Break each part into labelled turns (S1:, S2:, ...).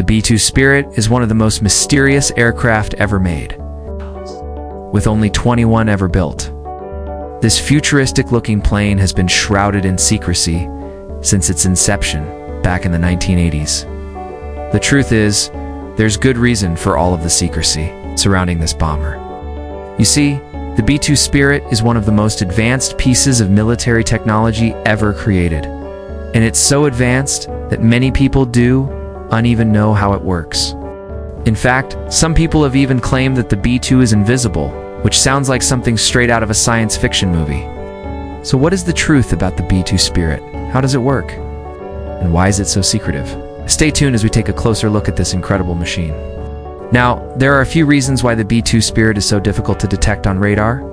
S1: The B-2 Spirit is one of the most mysterious aircraft ever made, with only 21 ever built. This futuristic-looking plane has been shrouded in secrecy since its inception back in the 1980s. The truth is, there's good reason for all of the secrecy surrounding this bomber. You see, the B-2 Spirit is one of the most advanced pieces of military technology ever created. And it's so advanced that many people do not even know how it works. In fact, some people have even claimed that the B-2 is invisible, which sounds like something straight out of a science fiction movie. So what is the truth about the B-2 Spirit? How does it work? And why is it so secretive? Stay tuned as we take a closer look at this incredible machine. Now, there are a few reasons why the B-2 Spirit is so difficult to detect on radar.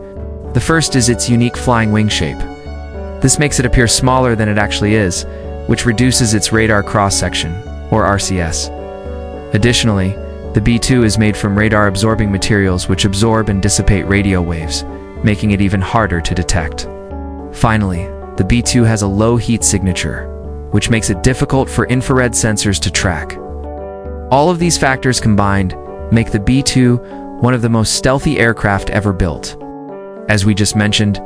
S1: The first is its unique flying wing shape. This makes it appear smaller than it actually is, which reduces its radar cross-section, or RCS. Additionally, the B-2 is made from radar-absorbing materials which absorb and dissipate radio waves, making it even harder to detect. Finally, the B-2 has a low heat signature, which makes it difficult for infrared sensors to track. All of these factors combined make the B-2 one of the most stealthy aircraft ever built. As we just mentioned,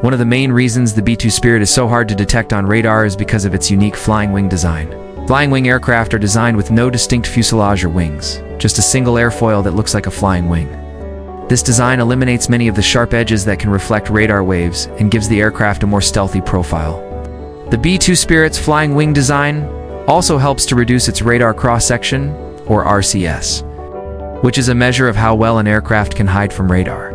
S1: one of the main reasons the B-2 Spirit is so hard to detect on radar is because of its unique flying wing design. Flying wing aircraft are designed with no distinct fuselage or wings, just a single airfoil that looks like a flying wing. This design eliminates many of the sharp edges that can reflect radar waves and gives the aircraft a more stealthy profile. The B-2 Spirit's flying wing design also helps to reduce its radar cross-section, or RCS, which is a measure of how well an aircraft can hide from radar.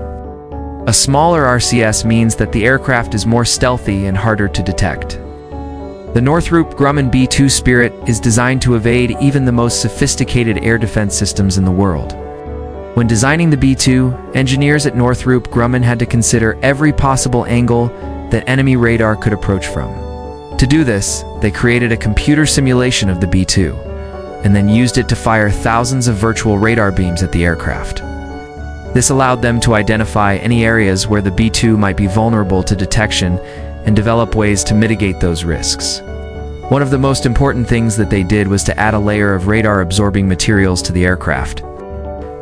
S1: A smaller RCS means that the aircraft is more stealthy and harder to detect. The Northrop Grumman B-2 Spirit is designed to evade even the most sophisticated air defense systems in the world. When designing the B-2, engineers at Northrop Grumman had to consider every possible angle that enemy radar could approach from. To do this, they created a computer simulation of the B-2, and then used it to fire thousands of virtual radar beams at the aircraft. This allowed them to identify any areas where the B-2 might be vulnerable to detection and develop ways to mitigate those risks. One of the most important things that they did was to add a layer of radar-absorbing materials to the aircraft.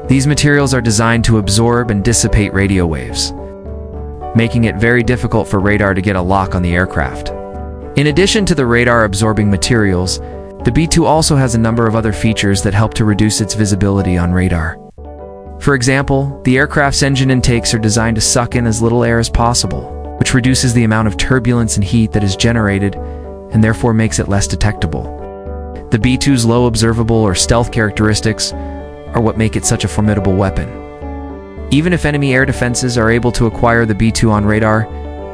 S1: These materials are designed to absorb and dissipate radio waves, making it very difficult for radar to get a lock on the aircraft. In addition to the radar-absorbing materials, the B-2 also has a number of other features that help to reduce its visibility on radar. For example, the aircraft's engine intakes are designed to suck in as little air as possible, which reduces the amount of turbulence and heat that is generated and therefore makes it less detectable. The B-2's low observable or stealth characteristics are what make it such a formidable weapon. Even if enemy air defenses are able to acquire the B-2 on radar,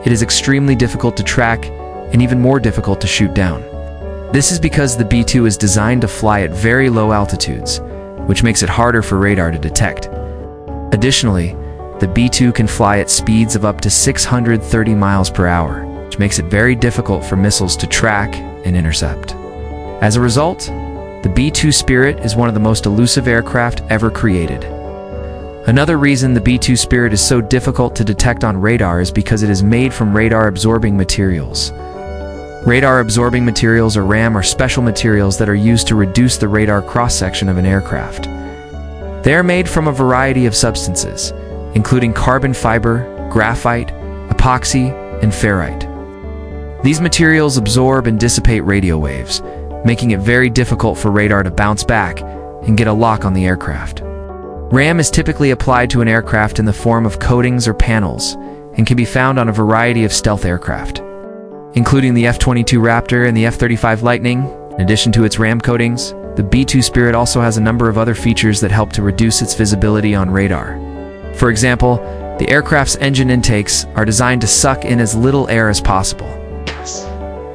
S1: it is extremely difficult to track and even more difficult to shoot down. This is because the B-2 is designed to fly at very low altitudes, which makes it harder for radar to detect. Additionally, the B-2 can fly at speeds of up to 630 miles per hour, which makes it very difficult for missiles to track and intercept. As a result, the B-2 Spirit is one of the most elusive aircraft ever created. Another reason the B-2 Spirit is so difficult to detect on radar is because it is made from radar-absorbing materials. Radar-absorbing materials, or RAM, are special materials that are used to reduce the radar cross-section of an aircraft. They are made from a variety of substances, including carbon fiber, graphite, epoxy, and ferrite. These materials absorb and dissipate radio waves, making it very difficult for radar to bounce back and get a lock on the aircraft. RAM is typically applied to an aircraft in the form of coatings or panels and can be found on a variety of stealth aircraft, including the F-22 Raptor and the F-35 Lightning. In addition to its RAM coatings, the B-2 Spirit also has a number of other features that help to reduce its visibility on radar. For example, the aircraft's engine intakes are designed to suck in as little air as possible,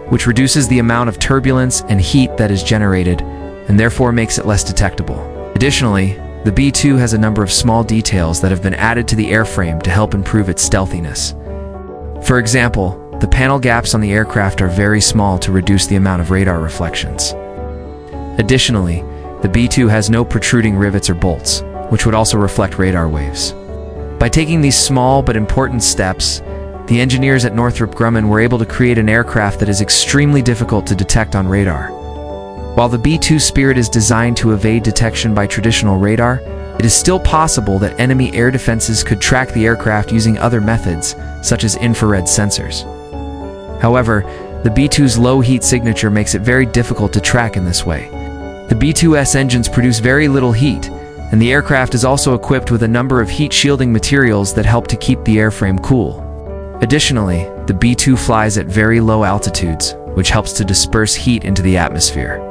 S1: which reduces the amount of turbulence and heat that is generated and therefore makes it less detectable. Additionally, the B-2 has a number of small details that have been added to the airframe to help improve its stealthiness. For example, the panel gaps on the aircraft are very small to reduce the amount of radar reflections. Additionally, the B-2 has no protruding rivets or bolts, which would also reflect radar waves. By taking these small but important steps, the engineers at Northrop Grumman were able to create an aircraft that is extremely difficult to detect on radar. While the B-2 Spirit is designed to evade detection by traditional radar, it is still possible that enemy air defenses could track the aircraft using other methods, such as infrared sensors. However, the B-2's low heat signature makes it very difficult to track in this way. The B-2's engines produce very little heat, and the aircraft is also equipped with a number of heat-shielding materials that help to keep the airframe cool. Additionally, the B-2 flies at very low altitudes, which helps to disperse heat into the atmosphere.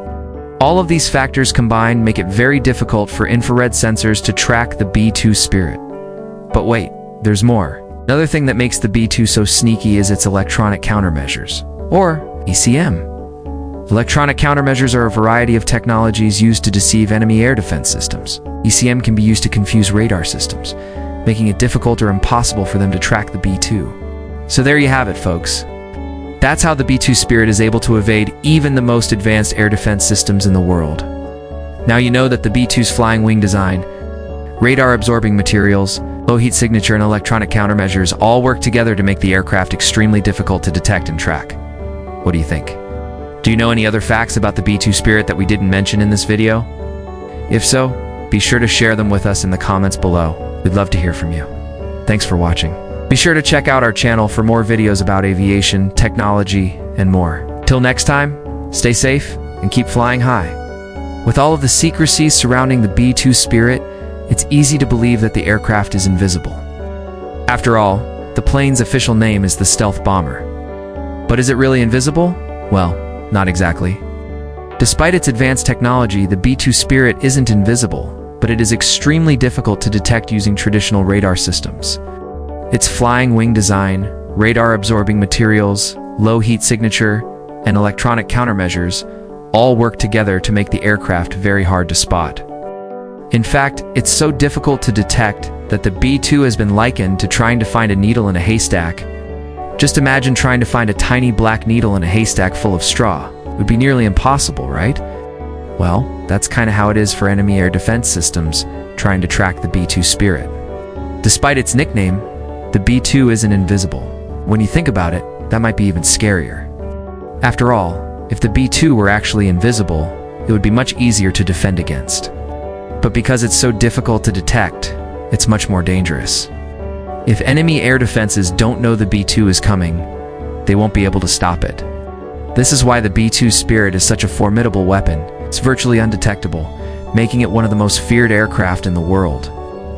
S1: All of these factors combined make it very difficult for infrared sensors to track the B-2 Spirit. But wait, there's more. Another thing that makes the B-2 so sneaky is its electronic countermeasures, or ECM. Electronic countermeasures are a variety of technologies used to deceive enemy air defense systems. ECM can be used to confuse radar systems, making it difficult or impossible for them to track the B-2. So there you have it, folks. That's how the B-2 Spirit is able to evade even the most advanced air defense systems in the world. Now you know that the B-2's flying wing design, radar-absorbing materials, low heat signature, and electronic countermeasures all work together to make the aircraft extremely difficult to detect and track. What do you think? Do you know any other facts about the B-2 Spirit that we didn't mention in this video? If so, be sure to share them with us in the comments below. We'd love to hear from you. Thanks for watching. Be sure to check out our channel for more videos about aviation, technology, and more. Till next time, stay safe and keep flying high. With all of the secrecies surrounding the B-2 Spirit, it's easy to believe that the aircraft is invisible. After all, the plane's official name is the stealth bomber. But is it really invisible? Well, not exactly. Despite its advanced technology, the B-2 Spirit isn't invisible, but it is extremely difficult to detect using traditional radar systems. Its flying wing design, radar-absorbing materials, low heat signature, and electronic countermeasures all work together to make the aircraft very hard to spot. In fact, it's so difficult to detect that the B-2 has been likened to trying to find a needle in a haystack. Just imagine trying to find a tiny black needle in a haystack full of straw. It would be nearly impossible, right? Well, that's kind of how it is for enemy air defense systems trying to track the B-2 Spirit. Despite its nickname, the B-2 isn't invisible. When you think about it, that might be even scarier. After all, if the B-2 were actually invisible, it would be much easier to defend against. But because it's so difficult to detect, it's much more dangerous. If enemy air defenses don't know the B-2 is coming, they won't be able to stop it. This is why the B-2 Spirit is such a formidable weapon. It's virtually undetectable, making it one of the most feared aircraft in the world.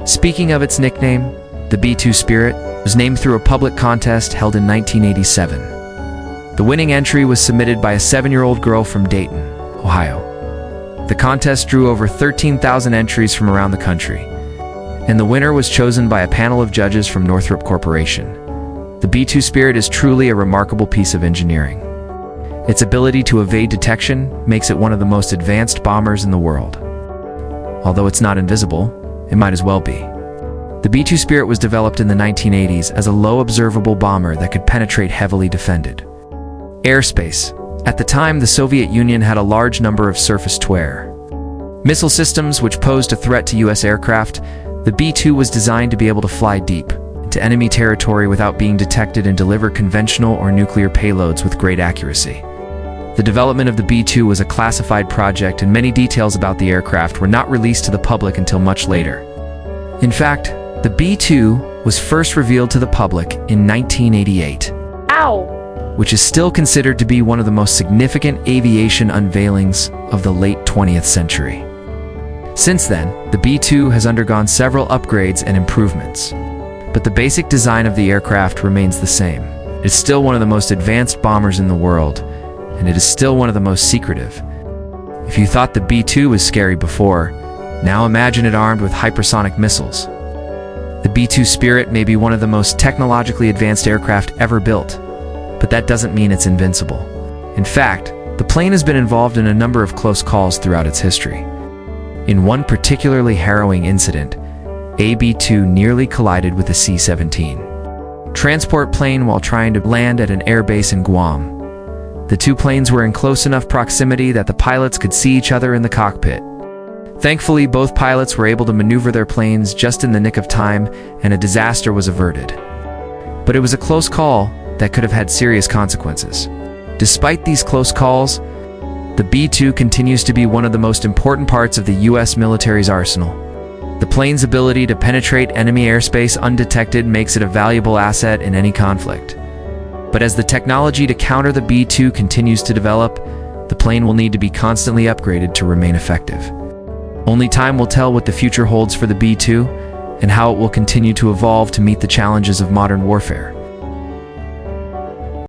S1: Speaking of its nickname, the B-2 Spirit was named through a public contest held in 1987. The winning entry was submitted by a 7-year-old girl from Dayton, Ohio. The contest drew over 13,000 entries from around the country, and the winner was chosen by a panel of judges from Northrop Corporation. The B-2 Spirit is truly a remarkable piece of engineering. Its ability to evade detection makes it one of the most advanced bombers in the world. Although it's not invisible, it might as well be. The B-2 Spirit was developed in the 1980s as a low-observable bomber that could penetrate heavily defended airspace. At the time, the Soviet Union had a large number of surface-to-air missile systems which posed a threat to U.S. aircraft. The B-2 was designed to be able to fly deep into enemy territory without being detected and deliver conventional or nuclear payloads with great accuracy. The development of the B-2 was a classified project, and many details about the aircraft were not released to the public until much later. In fact, the B-2 was first revealed to the public in 1988. Which is still considered to be one of the most significant aviation unveilings of the late 20th century. Since then, the B-2 has undergone several upgrades and improvements, but the basic design of the aircraft remains the same. It's still one of the most advanced bombers in the world, and it is still one of the most secretive. If you thought the B-2 was scary before, now imagine it armed with hypersonic missiles. The B-2 Spirit may be one of the most technologically advanced aircraft ever built, but that doesn't mean it's invincible. In fact, the plane has been involved in a number of close calls throughout its history. In one particularly harrowing incident, a B-2 nearly collided with a C-17 transport plane while trying to land at an airbase in Guam. The two planes were in close enough proximity that the pilots could see each other in the cockpit. Thankfully, both pilots were able to maneuver their planes just in the nick of time, and a disaster was averted. But it was a close call that could have had serious consequences. Despite these close calls, The B-2 continues to be one of the most important parts of the U.S. military's arsenal. The plane's ability to penetrate enemy airspace undetected makes it a valuable asset in any conflict. But as the technology to counter the B-2 continues to develop, the plane will need to be constantly upgraded to remain effective. Only time will tell what the future holds for the B-2 and how it will continue to evolve to meet the challenges of modern warfare.